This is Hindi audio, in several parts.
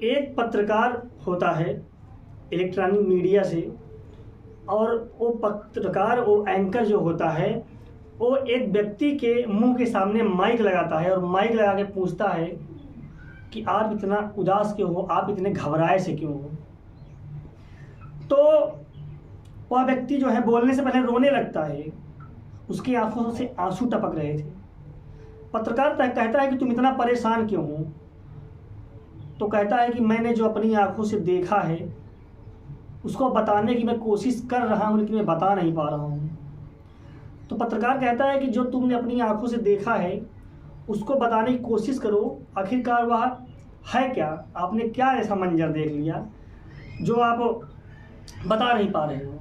एक पत्रकार होता है इलेक्ट्रॉनिक मीडिया से, और वो पत्रकार, वो एंकर जो होता है, वो एक व्यक्ति के मुंह के सामने माइक लगाता है और माइक लगा के पूछता है कि आप इतना उदास क्यों हो, आप इतने घबराए से क्यों हो। तो वह व्यक्ति जो है बोलने से पहले रोने लगता है, उसकी आंखों से आंसू टपक रहे थे। पत्रकार कहता है कि तुम इतना परेशान क्यों हो। तो कहता है कि मैंने जो अपनी आंखों से देखा है उसको बताने की मैं कोशिश कर रहा हूँ, लेकिन मैं बता नहीं पा रहा हूँ। तो पत्रकार कहता है कि जो तुमने अपनी आंखों से देखा है उसको बताने की कोशिश करो, आखिरकार वह है क्या, आपने क्या ऐसा मंजर देख लिया जो आप बता नहीं पा रहे हो।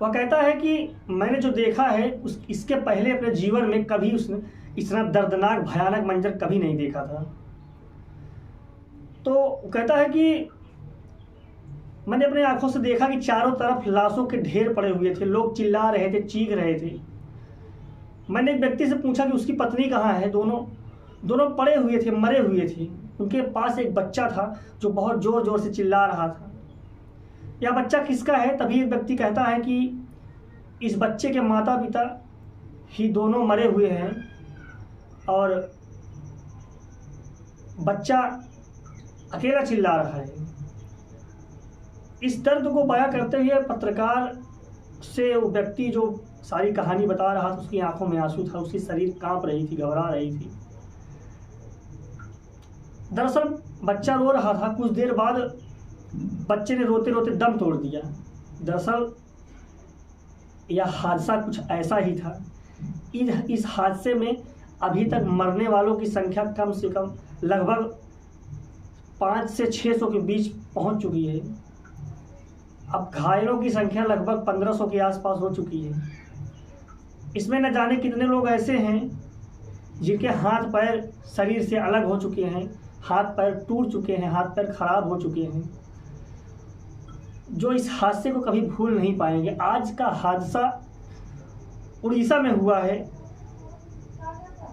वह कहता है कि मैंने जो देखा है इसके पहले अपने जीवन में कभी उसने इतना दर्दनाक भयानक मंजर कभी नहीं देखा था। तो कहता है कि मैंने अपने आंखों से देखा कि चारों तरफ लाशों के ढेर पड़े हुए थे, लोग चिल्ला रहे थे, चीख रहे थे। मैंने एक व्यक्ति से पूछा कि उसकी पत्नी कहाँ है। दोनों पड़े हुए थे, मरे हुए थे। उनके पास एक बच्चा था जो बहुत ज़ोर ज़ोर से चिल्ला रहा था। यह बच्चा किसका है? तभी एक व्यक्ति कहता है कि इस बच्चे के माता पिता ही दोनों मरे हुए हैं और बच्चा अकेला चिल्ला रहा है। इस दर्द को बयां करते हुए पत्रकार से वो व्यक्ति जो सारी कहानी बता रहा था, उसकी आंखों में आंसू था, उसकी शरीर कांप रही थी, घबरा रही थी। दरअसल बच्चा रो रहा था। कुछ देर बाद बच्चे ने रोते रोते दम तोड़ दिया। दरअसल यह हादसा कुछ ऐसा ही था। इस हादसे में अभी तक मरने वालों की संख्या कम से कम लगभग 500 से 600 के बीच पहुंच चुकी है। अब घायलों की संख्या लगभग 1500 के आसपास हो चुकी है। इसमें न जाने कितने लोग ऐसे हैं जिनके हाथ पैर शरीर से अलग हो चुके हैं, हाथ पैर टूट चुके हैं, हाथ पैर खराब हो चुके हैं, जो इस हादसे को कभी भूल नहीं पाएंगे। आज का हादसा उड़ीसा में हुआ है।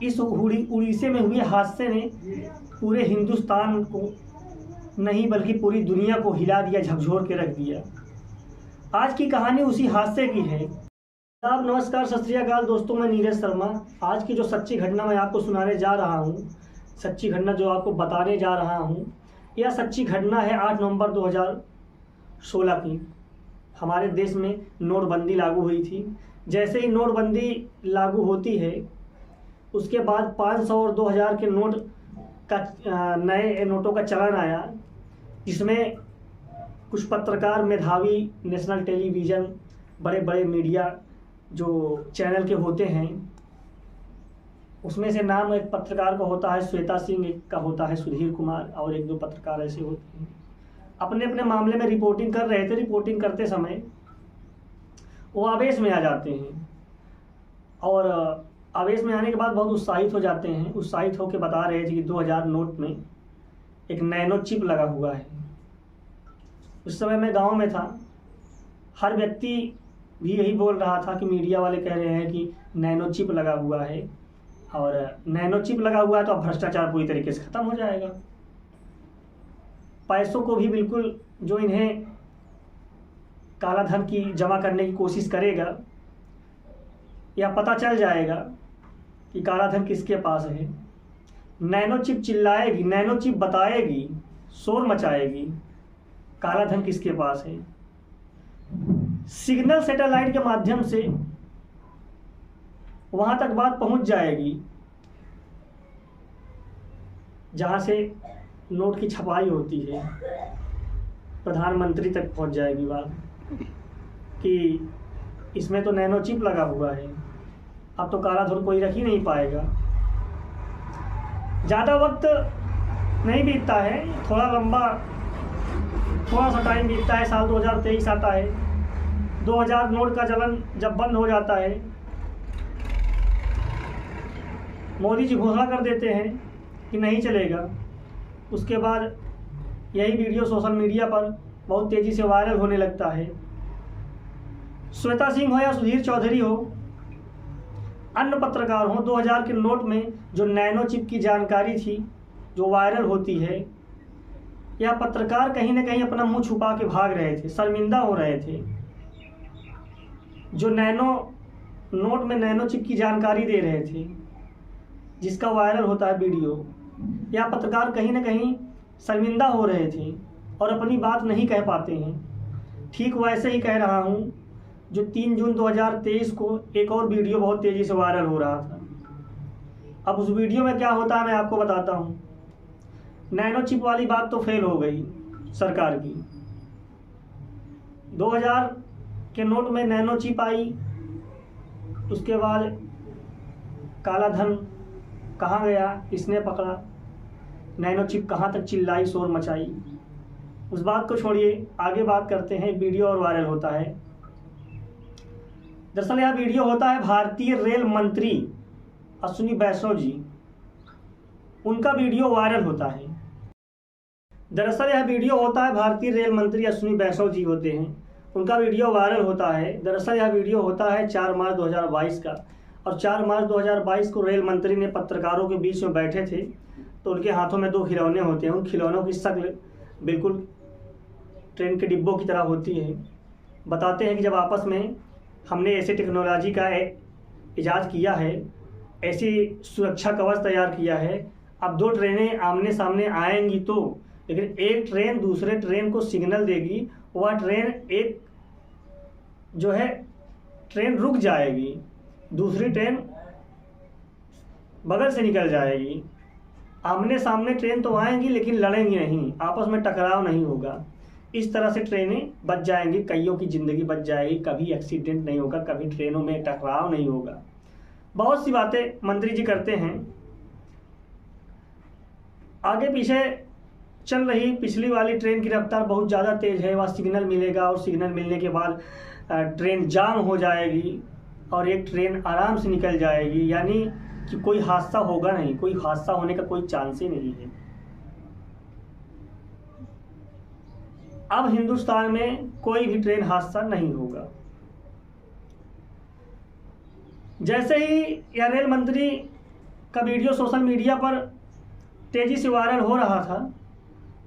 इस उड़ीसा में हुए हादसे ने पूरे हिंदुस्तान को नहीं बल्कि पूरी दुनिया को हिला दिया, झकझोर के रख दिया। आज की कहानी उसी हादसे की है। आप नमस्कार, सत श्री अकाल दोस्तों, मैं नीरज शर्मा। आज की जो सच्ची घटना मैं आपको सुनाने जा रहा हूँ, सच्ची घटना जो आपको बताने जा रहा हूँ, यह सच्ची घटना है 8 नवंबर 2016 की। हमारे देश में नोटबंदी लागू हुई थी। जैसे ही नोटबंदी लागू होती है उसके बाद 500 और 2000 के नोट का नए नोटों का चलन आया, जिसमें कुछ पत्रकार, मेधावी, नेशनल टेलीविज़न, बड़े बड़े मीडिया जो चैनल के होते हैं, उसमें से नाम एक पत्रकार का होता है श्वेता सिंह, एक का होता है सुधीर कुमार, और एक दो पत्रकार ऐसे होते हैं। अपने अपने मामले में रिपोर्टिंग कर रहे थे। रिपोर्टिंग करते समय वो आवेश में आ जाते हैं और आवेश में आने के बाद बहुत उत्साहित हो जाते हैं। उत्साहित होकर बता रहे थे कि 2000 नोट में एक नैनो चिप लगा हुआ है। उस समय मैं गांव में था। हर व्यक्ति भी यही बोल रहा था कि मीडिया वाले कह रहे हैं कि नैनो चिप लगा हुआ है, और नैनो चिप लगा हुआ है तो अब भ्रष्टाचार पूरी तरीके से ख़त्म हो जाएगा। पैसों को भी बिल्कुल, जो इन्हें काला धन की जमा करने की कोशिश करेगा, यह पता चल जाएगा कि काला धन किसके पास है। नैनो चिप चिल्लाएगी, नैनो चिप बताएगी, शोर मचाएगी काला धन किसके पास है। सिग्नल सैटेलाइट के माध्यम से वहां तक बात पहुंच जाएगी जहां से नोट की छपाई होती है। प्रधानमंत्री तक पहुंच जाएगी बात कि इसमें तो नैनो चिप लगा हुआ है, अब तो काला धन कोई रख ही नहीं पाएगा। ज़्यादा वक्त नहीं बीतता है, थोड़ा सा टाइम बीतता है। साल 2023 आता है। 2000 नोट का चलन जब बंद हो जाता है, मोदी जी घोषणा कर देते हैं कि नहीं चलेगा। उसके बाद यही वीडियो सोशल मीडिया पर बहुत तेज़ी से वायरल होने लगता है। श्वेता सिंह हो या सुधीर चौधरी हो, अन्य पत्रकार हों, 2000 के नोट में जो नैनो चिप की जानकारी थी जो वायरल होती है, या पत्रकार कहीं ना कहीं अपना मुंह छुपा के भाग रहे थे, शर्मिंदा हो रहे थे। जो नोट में नैनो चिप की जानकारी दे रहे थे, जिसका वायरल होता है वीडियो, या पत्रकार कहीं ना कहीं शर्मिंदा हो रहे थे और अपनी बात नहीं कह पाते हैं। ठीक वैसे ही कह रहा हूँ जो 3 जून 2023 को एक और वीडियो बहुत तेज़ी से वायरल हो रहा था। अब उस वीडियो में क्या होता है मैं आपको बताता हूँ। नैनो चिप वाली बात तो फेल हो गई सरकार की। 2000 के नोट में नैनो चिप आई, उसके बाद काला धन कहाँ गया, किसने पकड़ा, नैनो चिप कहाँ तक चिल्लाई शोर मचाई, उस बात को छोड़िए, आगे बात करते हैं। वीडियो और वायरल होता है। दरअसल यह वीडियो होता है भारतीय रेल मंत्री अश्विनी वैष्णव जी, उनका वीडियो वायरल होता है। दरअसल यह वीडियो होता है भारतीय रेल मंत्री अश्विनी वैष्णव जी होते हैं, उनका वीडियो वायरल होता है। दरअसल यह वीडियो होता है 4 मार्च 2022 का, और 4 मार्च 2022 को रेल मंत्री ने पत्रकारों के बीच में बैठे थे, तो उनके हाथों में 2 खिलौने होते हैं। उन खिलौनों की शक्ल बिल्कुल ट्रेन के डिब्बों की तरह होती है। बताते हैं कि जब आपस में हमने ऐसे टेक्नोलॉजी का इजाद किया है, ऐसी सुरक्षा कवच तैयार किया है, अब 2 ट्रेनें आमने सामने आएंगी तो, लेकिन एक ट्रेन दूसरे ट्रेन को सिग्नल देगी, वह ट्रेन एक जो है ट्रेन रुक जाएगी, दूसरी ट्रेन बगल से निकल जाएगी। आमने सामने ट्रेन तो आएंगी लेकिन लड़ेंगी नहीं, आपस में टकराव नहीं होगा। इस तरह से ट्रेनें बच जाएंगी, कईयों की ज़िंदगी बच जाएगी, कभी एक्सीडेंट नहीं होगा, कभी ट्रेनों में टकराव नहीं होगा। बहुत सी बातें मंत्री जी करते हैं। आगे पीछे चल रही पिछली वाली ट्रेन की रफ्तार बहुत ज़्यादा तेज़ है, वह सिग्नल मिलेगा और सिग्नल मिलने के बाद ट्रेन जाम हो जाएगी और एक ट्रेन आराम से निकल जाएगी, यानी कि कोई हादसा होगा नहीं, कोई हादसा होने का कोई चांस ही नहीं है। अब हिंदुस्तान में कोई भी ट्रेन हादसा नहीं होगा। जैसे ही यह रेल मंत्री का वीडियो सोशल मीडिया पर तेज़ी से वायरल हो रहा था,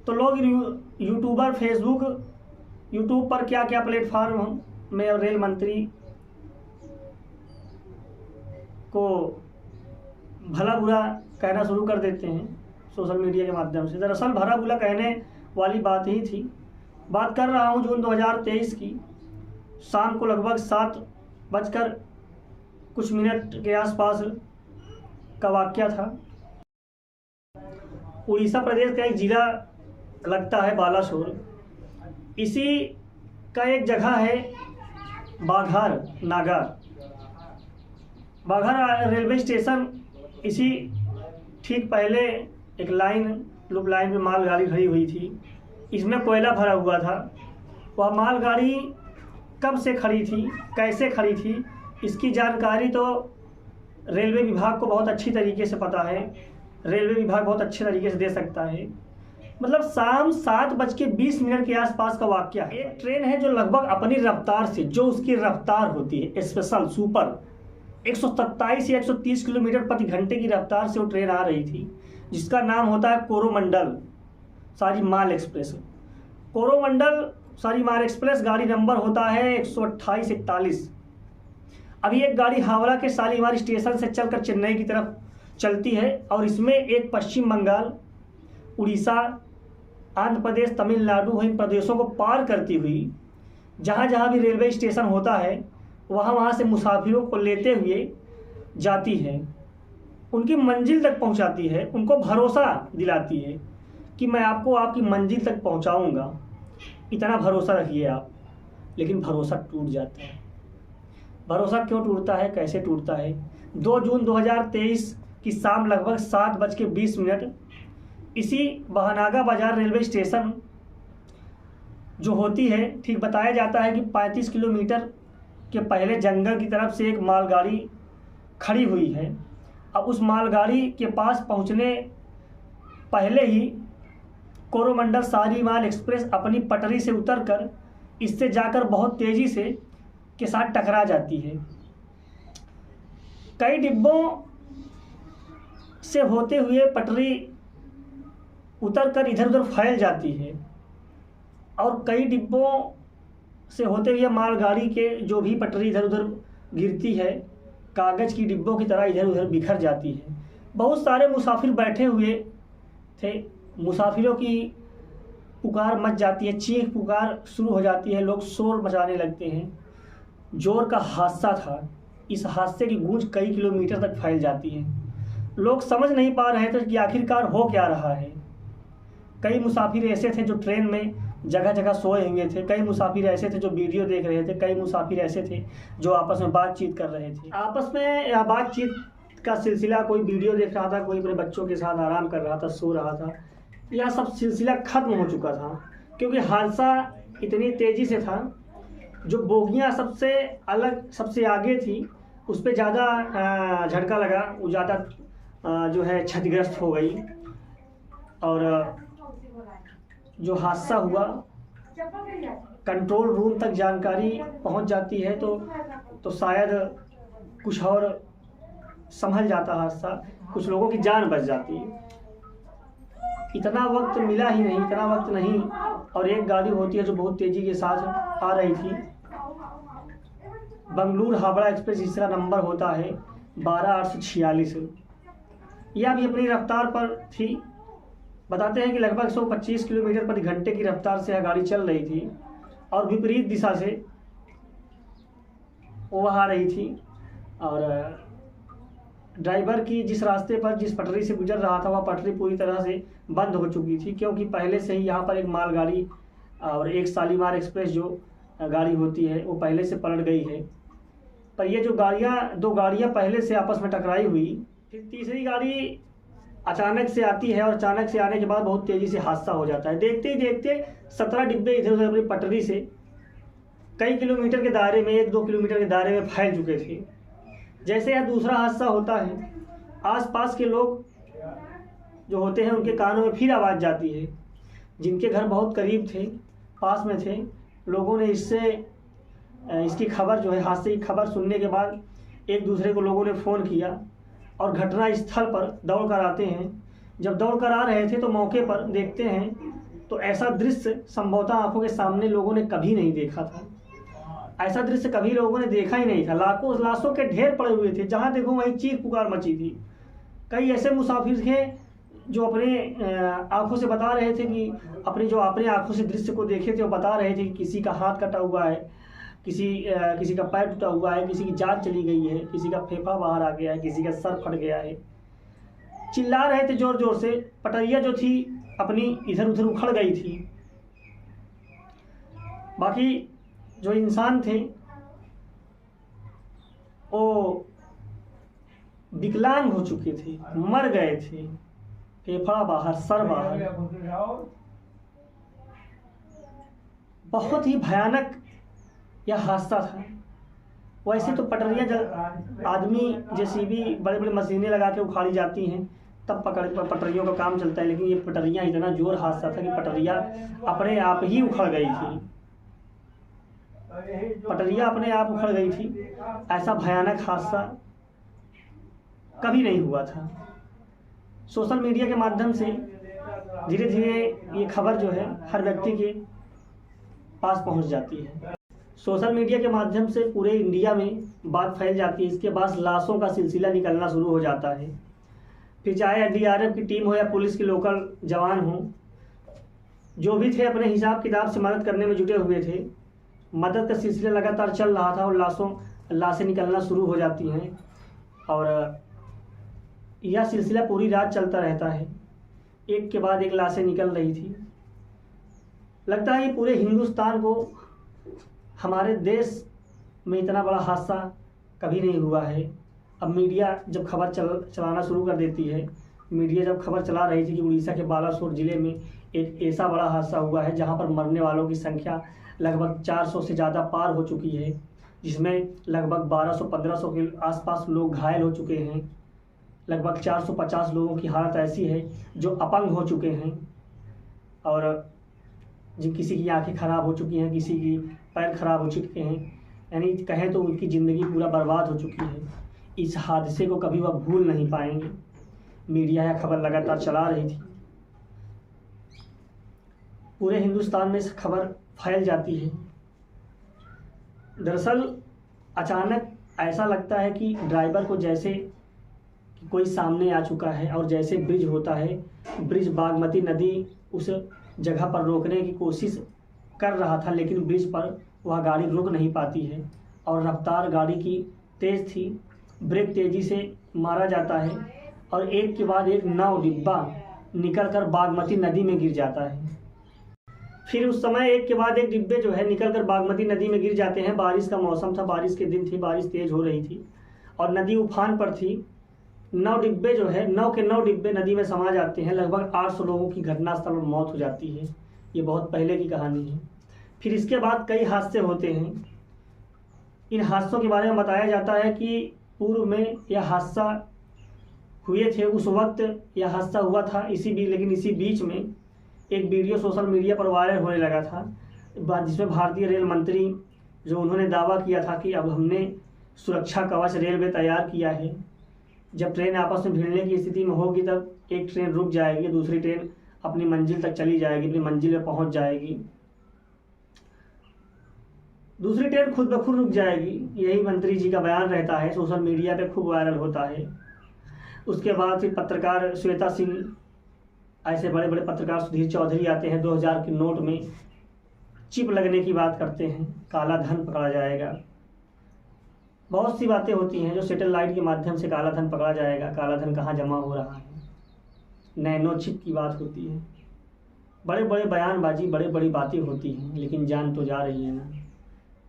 तो लोग यूट्यूबर, यूट्यूब पर क्या क्या प्लेटफॉर्म में रेल मंत्री को भला बुरा कहना शुरू कर देते हैं सोशल मीडिया के माध्यम से। दरअसल भला बुरा कहने वाली बात ही थी। बात कर रहा हूँ जून 2023 की, शाम को लगभग 7 बज कुछ मिनट के आसपास का वाक़या था। उड़ीसा प्रदेश का एक ज़िला लगता है बालासोर, इसी का एक जगह है बाघार नागार। बाघार रेलवे स्टेशन, इसी ठीक पहले एक लूप लाइन में मालगाड़ी खड़ी हुई थी, इसमें कोयला भरा हुआ था। वह मालगाड़ी कब से खड़ी थी, कैसे खड़ी थी, इसकी जानकारी तो रेलवे विभाग को बहुत अच्छी तरीके से पता है, रेलवे विभाग बहुत अच्छे तरीके से दे सकता है। मतलब शाम 7:20 के आसपास का वाक़या है। एक ट्रेन है जो लगभग अपनी रफ्तार से, जो उसकी रफ्तार होती है स्पेशल सुपर 127 या 130 किलोमीटर प्रति घंटे की रफ्तार से वो ट्रेन आ रही थी, जिसका नाम होता है कोरोमंडल शालीमार एक्सप्रेस। कोरोमंडल शालीमार एक्सप्रेस गाड़ी नंबर होता है 12841। अभी एक गाड़ी हावड़ा के शालीमार स्टेशन से चलकर चेन्नई की तरफ चलती है, और इसमें एक पश्चिम बंगाल, उड़ीसा, आंध्र प्रदेश, तमिलनाडु, इन प्रदेशों को पार करती हुई जहाँ जहाँ भी रेलवे स्टेशन होता है वहाँ से मुसाफिरों को लेते हुए जाती है, उनकी मंजिल तक पहुँचाती है, उनको भरोसा दिलाती है कि मैं आपको आपकी मंजिल तक पहुँचाऊँगा, इतना भरोसा रखिए आप। लेकिन भरोसा टूट जाता है। भरोसा क्यों टूटता है, कैसे टूटता है? 2 जून 2023 की शाम लगभग 7:20 इसी बहनागा बाजार रेलवे स्टेशन जो होती है, ठीक बताया जाता है कि 35 किलोमीटर के पहले जंगल की तरफ से एक मालगाड़ी खड़ी हुई है। अब उस मालगाड़ी के पास पहुंचने पहले ही कोरोमंडल शालीमार एक्सप्रेस अपनी पटरी से उतरकर इससे जाकर बहुत तेज़ी से के साथ टकरा जाती है। कई डिब्बों से होते हुए पटरी उतर कर इधर उधर फैल जाती है और कई डिब्बों से होते हुए मालगाड़ी के जो भी पटरी इधर उधर गिरती है, कागज़ की डिब्बों की तरह इधर उधर बिखर जाती है। बहुत सारे मुसाफिर बैठे हुए थे, मुसाफिरों की पुकार मच जाती है, चीख पुकार शुरू हो जाती है, लोग शोर मचाने लगते हैं। जोर का हादसा था, इस हादसे की गूंज कई किलोमीटर तक फैल जाती है। लोग समझ नहीं पा रहे थे कि आखिरकार हो क्या रहा है। कई मुसाफिर ऐसे थे जो ट्रेन में जगह जगह सोए हुए थे, कई मुसाफिर ऐसे थे जो वीडियो देख रहे थे, कई मुसाफिर ऐसे थे जो आपस में बातचीत कर रहे थे। आपस में बातचीत का सिलसिला, कोई वीडियो देख रहा था, कोई अपने बच्चों के साथ आराम कर रहा था, सो रहा था। यह सब सिलसिला खत्म हो चुका था क्योंकि हादसा इतनी तेज़ी से था। जो बोगियाँ सबसे अलग, सबसे आगे थी, उस पर ज़्यादा झटका लगा, वो ज़्यादा जो है क्षतिग्रस्त हो गई। और जो हादसा हुआ, कंट्रोल रूम तक जानकारी पहुंच जाती है तो शायद कुछ और संभल जाता हादसा, कुछ लोगों की जान बच जाती। इतना वक्त मिला ही नहीं, इतना वक्त नहीं। और एक गाड़ी होती है जो बहुत तेज़ी के साथ आ रही थी, बंगलुरु हावड़ा एक्सप्रेस, जिसका नंबर होता है 12846। यह भी अपनी रफ्तार पर थी। बताते हैं कि लगभग 125 किलोमीटर प्रति घंटे की रफ्तार से यह गाड़ी चल रही थी और विपरीत दिशा से वो आ रही थी। और ड्राइवर की जिस रास्ते पर, जिस पटरी से गुजर रहा था, वह पटरी पूरी तरह से बंद हो चुकी थी क्योंकि पहले से ही यहाँ पर एक मालगाड़ी और एक शालीमार एक्सप्रेस जो गाड़ी होती है वो पहले से पलट गई है। पर ये जो दो गाड़ियाँ पहले से आपस में टकराई हुई, फिर तीसरी गाड़ी अचानक से आती है और अचानक से आने के बाद बहुत तेज़ी से हादसा हो जाता है। देखते ही देखते 17 डिब्बे इधर उधर अपनी पटरी से कई किलोमीटर के दायरे में, 1-2 किलोमीटर के दायरे में फैल चुके थे। जैसे यह दूसरा हादसा होता है, आसपास के लोग जो होते हैं उनके कानों में फिर आवाज़ जाती है। जिनके घर बहुत करीब थे, पास में थे, लोगों ने इसकी खबर जो है, हादसे की खबर सुनने के बाद एक दूसरे को लोगों ने फ़ोन किया और घटना स्थल पर दौड़ कर आते हैं। जब दौड़ कर आ रहे थे तो मौके पर देखते हैं तो ऐसा दृश्य संभवतः आंखों के सामने लोगों ने कभी नहीं देखा था। ऐसा दृश्य कभी लोगों ने देखा ही नहीं था। लाखों लाशों के ढेर पड़े हुए थे, जहां देखो वहीं चीख पुकार मची थी। कई ऐसे मुसाफिर थे जो अपने आंखों से बता रहे थे कि अपने आंखों से दृश्य को देखे थे, वो बता रहे थे कि किसी का हाथ कटा हुआ है, किसी का पैर टूटा हुआ है, किसी की जान चली गई है, किसी का फेफड़ा बाहर आ गया है, किसी का सर फट गया है। चिल्ला रहे थे जोर जोर से। पटरिया जो थी अपनी इधर उधर उखड़ गई थी। बाकी जो इंसान थे वो विकलांग हो चुके थे, मर गए थे, फेफड़ा बाहर, सर बाहर। बहुत ही भयानक यह हादसा था। वैसे तो पटरियाँ आदमी जेसीबी बड़े बड़े मशीनें लगा के उखाड़ी जाती हैं, तब पटरियों का काम चलता है, लेकिन ये पटरियाँ इतना जोर हादसा था कि पटरियाँ अपने आप ही उखड़ गई थी। पटरियाँ अपने आप उखड़ गई थी। ऐसा भयानक हादसा कभी नहीं हुआ था। सोशल मीडिया के माध्यम से धीरे धीरे ये खबर जो है हर व्यक्ति के पास पहुंच जाती है। सोशल मीडिया के माध्यम से पूरे इंडिया में बात फैल जाती है। इसके बाद लाशों का सिलसिला निकलना शुरू हो जाता है। फिर चाहे एनडीआरएफ की टीम हो या पुलिस के लोकल जवान हो, जो भी थे अपने हिसाब किताब से मदद करने में जुटे हुए थे। मदद का सिलसिला लगातार चल रहा था और लाशें निकलना शुरू हो जाती हैं और यह सिलसिला पूरी रात चलता रहता है। एक के बाद एक लाशें निकल रही थी। लगता है कि पूरे हिंदुस्तान को, हमारे देश में इतना बड़ा हादसा कभी नहीं हुआ है। अब मीडिया जब खबर चलाना शुरू कर देती है, मीडिया जब खबर चला रही थी कि उड़ीसा के बालासोर ज़िले में एक ऐसा बड़ा हादसा हुआ है जहां पर मरने वालों की संख्या लगभग 400 से ज़्यादा पार हो चुकी है, जिसमें लगभग 1200-1500 के आसपास लोग घायल हो चुके हैं। लगभग 450 लोगों की हालत ऐसी है जो अपंग हो चुके हैं और किसी की आंखें खराब हो चुकी हैं, किसी की पैर खराब हो चुके हैं, यानी कहें तो उनकी ज़िंदगी पूरा बर्बाद हो चुकी है। इस हादसे को कभी वह भूल नहीं पाएंगे। मीडिया यह खबर लगातार चला रही थी। पूरे हिंदुस्तान में इस खबर फैल जाती है। दरअसल अचानक ऐसा लगता है कि ड्राइवर को जैसे कि कोई सामने आ चुका है, और जैसे ब्रिज होता है, ब्रिज बागमती नदी उस जगह पर रोकने की कोशिश कर रहा था, लेकिन ब्रिज पर वह गाड़ी रुक नहीं पाती है और रफ्तार गाड़ी की तेज़ थी। ब्रेक तेज़ी से मारा जाता है और एक के बाद एक 9 डिब्बा निकलकर बागमती नदी में गिर जाता है। फिर उस समय एक के बाद एक डिब्बे जो है निकलकर बागमती नदी में गिर जाते हैं। बारिश का मौसम था, बारिश के दिन थी, बारिश तेज़ हो रही थी और नदी उफान पर थी। 9 डिब्बे जो है 9 के 9 डिब्बे नदी में समा जाते हैं। लगभग 800 लोगों की घटनास्थल पर मौत हो जाती है। ये बहुत पहले की कहानी है। फिर इसके बाद कई हादसे होते हैं। इन हादसों के बारे में बताया जाता है कि पूर्व में यह हादसा हुए थे, उस वक्त यह हादसा हुआ था लेकिन इसी बीच में एक वीडियो सोशल मीडिया पर वायरल होने लगा था, जिसमें भारतीय रेल मंत्री जो उन्होंने दावा किया था कि अब हमने सुरक्षा कवच रेलवे तैयार किया है, जब ट्रेन आपस में भिड़ने की स्थिति में होगी तब एक ट्रेन रुक जाएगी, दूसरी ट्रेन अपनी मंजिल तक चली जाएगी, अपनी मंजिल में पहुंच जाएगी, दूसरी ट्रेन खुद ब खुद रुक जाएगी। यही मंत्री जी का बयान रहता है, सोशल मीडिया पे खूब वायरल होता है। उसके बाद फिर पत्रकार श्वेता सिंह, ऐसे बड़े बड़े पत्रकार सुधीर चौधरी आते हैं, 2000 के नोट में चिप लगने की बात करते हैं, काला धन पकड़ा जाएगा। बहुत सी बातें होती हैं जो सैटेलाइट के माध्यम से काला धन पकड़ा जाएगा, काला धन कहाँ जमा हो रहा है, नैनो चिप की बात होती है। बड़े बड़े बयानबाजी, बड़े बड़ी बातें होती हैं, लेकिन जान तो जा रही है ना।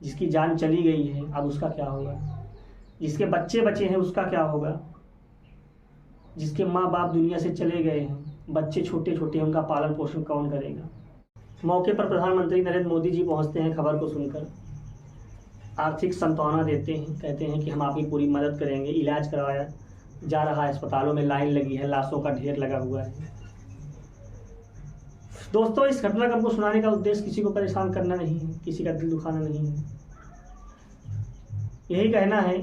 जिसकी जान चली गई है अब उसका क्या होगा, जिसके बच्चे बचे हैं उसका क्या होगा, जिसके माँ बाप दुनिया से चले गए हैं, बच्चे छोटे छोटे हैं, उनका पालन पोषण कौन करेगा। मौके पर प्रधानमंत्री नरेंद्र मोदी जी पहुंचते हैं। खबर को सुनकर आर्थिक सांत्वना देते हैं, कहते हैं कि हम आपकी पूरी मदद करेंगे। इलाज करवाया जा रहा है, अस्पतालों में लाइन लगी है, लाशों का ढेर लगा हुआ है। दोस्तों, इस घटना का आपको सुनाने का उद्देश्य किसी को परेशान करना नहीं है, किसी का दिल दुखाना नहीं है। यही कहना है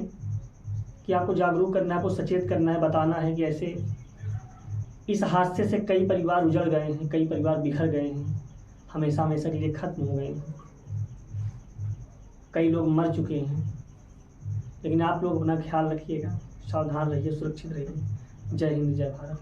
कि आपको जागरूक करना है, आपको सचेत करना है, बताना है कि ऐसे इस हादसे से कई परिवार उजड़ गए हैं, कई परिवार बिखर गए हैं, हमेशा हमेशा के लिए खत्म हो गए हैं, कई लोग मर चुके हैं। लेकिन आप लोग अपना ख्याल रखिएगा, सावधान रहिए, सुरक्षित रहिए। जय हिंद, जय भारत।